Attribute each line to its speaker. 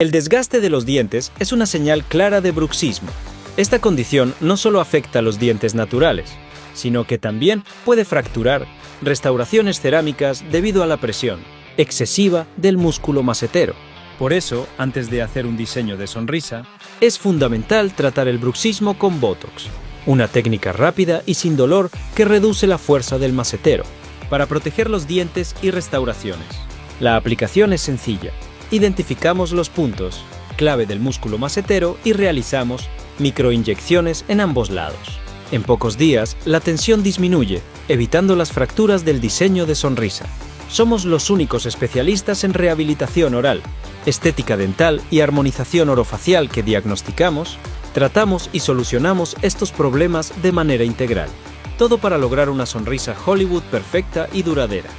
Speaker 1: El desgaste de los dientes es una señal clara de bruxismo. Esta condición no solo afecta a los dientes naturales, sino que también puede fracturar restauraciones cerámicas debido a la presión excesiva del músculo macetero. Por eso, antes de hacer un diseño de sonrisa, es fundamental tratar el bruxismo con Botox, una técnica rápida y sin dolor que reduce la fuerza del macetero, para proteger los dientes y restauraciones. La aplicación es sencilla. Identificamos los puntos clave del músculo macetero y realizamos microinyecciones en ambos lados. En pocos días, la tensión disminuye, evitando las fracturas del diseño de sonrisa. Somos los únicos especialistas en rehabilitación oral, estética dental y armonización orofacial que diagnosticamos, tratamos y solucionamos estos problemas de manera integral. Todo para lograr una sonrisa Hollywood perfecta y duradera.